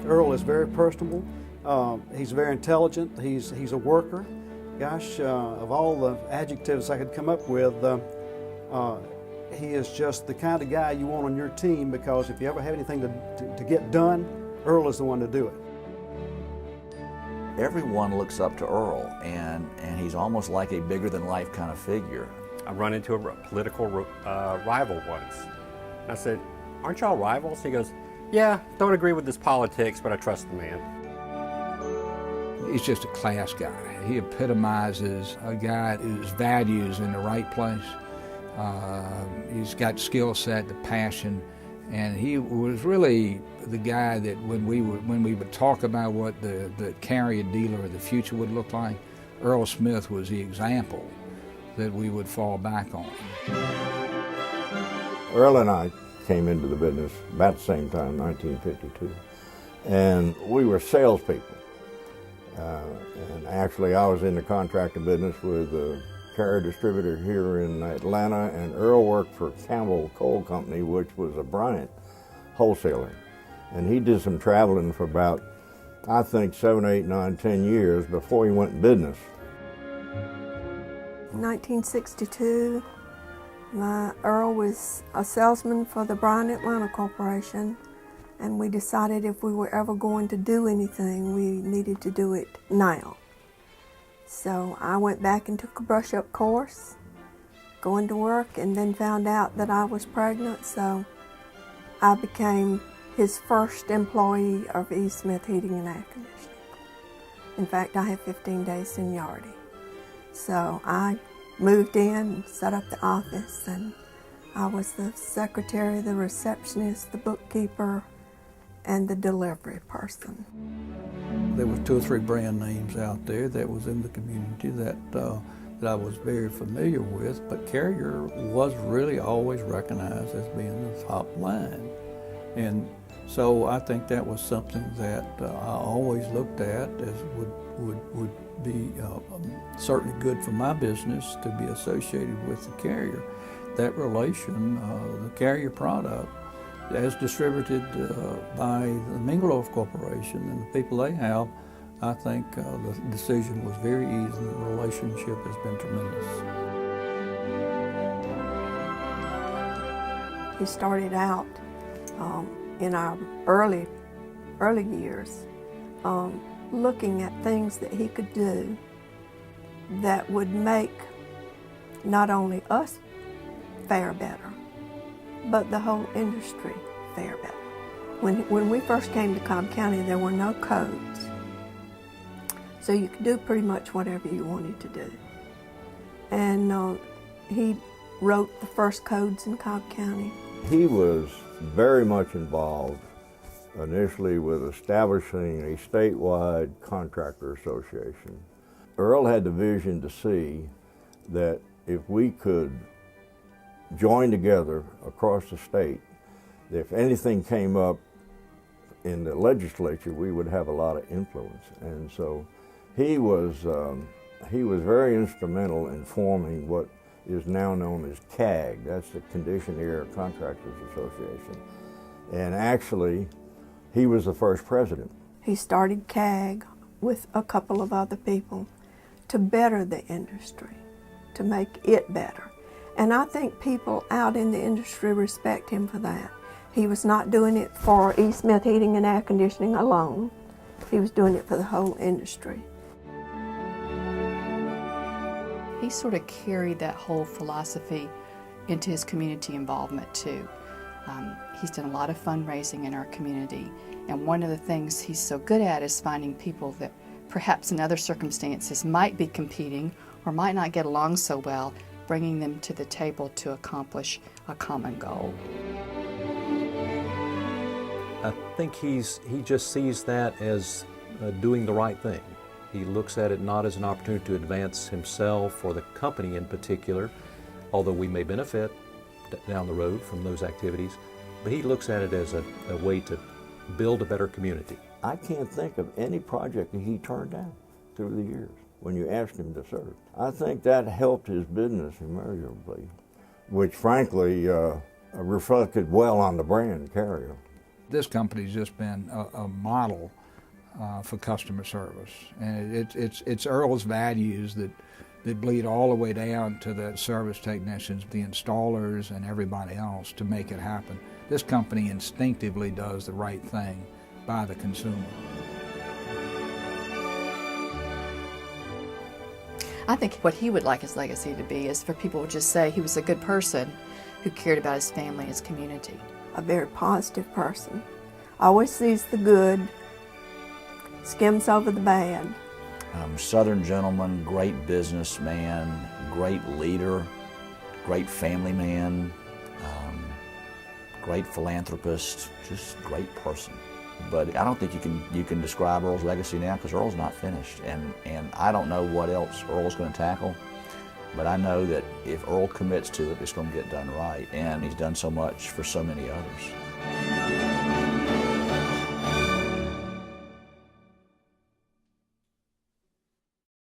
Earl is very personable. He's very intelligent. He's a worker. Gosh, of all the adjectives I could come up with, he is just the kind of guy you want on your team, because if you ever have anything to get done, Earl is the one to do it. Everyone looks up to Earl, and he's almost like a bigger-than-life kind of figure. I run into a political rival once. I said, "Aren't y'all rivals?" He goes, "Yeah, don't agree with his politics, but I trust the man." He's just a class guy. He epitomizes a guy whose values in the right place. He's got skill set, the passion, and he was really the guy that when we would talk about what the carrier dealer of the future would look like, Earl Smith was the example that we would fall back on. Earl and I came into the business about the same time, 1952, and we were salespeople. And actually, I was in the contractor business with a carrier distributor here in Atlanta, and Earl worked for Campbell Coal Company, which was a Bryant wholesaler. And he did some traveling for about, I think, 7, 8, 9, 10 years before he went in business. 1962, Earl was a salesman for the Bryant Atlanta Corporation, and we decided if we were ever going to do anything, we needed to do it now. So I went back and took a brush-up course, going to work, and then found out that I was pregnant, so I became his first employee of E. Smith Heating and Air Conditioning. In fact, I have 15 days seniority. So I moved in, set up the office, and I was the secretary, the receptionist, the bookkeeper, and the delivery person. There was 2 or 3 brand names out there that was in the community that I was very familiar with, but Carrier was really always recognized as being the top line. And so I think that was something that I always looked at as would be certainly good for my business to be associated with the Carrier. That relation, the Carrier product, as distributed by the Mingleoff Corporation and the people they have, I think the decision was very easy. The relationship has been tremendous. He started out in our early years looking at things that he could do that would make not only us fare better, but the whole industry fare better. When we first came to Cobb County, there were no codes. So you could do pretty much whatever you wanted to do. And he wrote the first codes in Cobb County. He was very much involved initially with establishing a statewide contractor association. Earl had the vision to see that if we could join together across the state, if anything came up in the legislature, we would have a lot of influence. And so he was very instrumental in forming what is now known as CAG. That's the Conditioned Air Contractors Association. And actually, he was the first president. He started CAG with a couple of other people to better the industry, to make it better. And I think people out in the industry respect him for that. He was not doing it for E. Smith Heating and Air Conditioning alone. He was doing it for the whole industry. He sort of carried that whole philosophy into his community involvement too. He's done a lot of fundraising in our community, and one of the things he's so good at is finding people that perhaps in other circumstances might be competing or might not get along so well, bringing them to the table to accomplish a common goal. I think he just sees that as doing the right thing. He looks at it not as an opportunity to advance himself or the company in particular, although we may benefit down the road from those activities, but he looks at it as a way to build a better community. I can't think of any project that he turned down through the years when you asked him to serve. I think that helped his business immeasurably, which frankly reflected well on the brand Carrier. This company's just been a model for customer service, and it's Earl's values that bleed all the way down to the service technicians, the installers, and everybody else to make it happen. This company instinctively does the right thing by the consumer. I think what he would like his legacy to be is for people to just say he was a good person who cared about his family and his community. A very positive person. Always sees the good, skims over the bad. Southern gentleman, great businessman, great leader, great family man, great philanthropist, just great person. But I don't think you can describe Earl's legacy now because Earl's not finished, and I don't know what else Earl's going to tackle. But I know that if Earl commits to it, it's going to get done right, and he's done so much for so many others.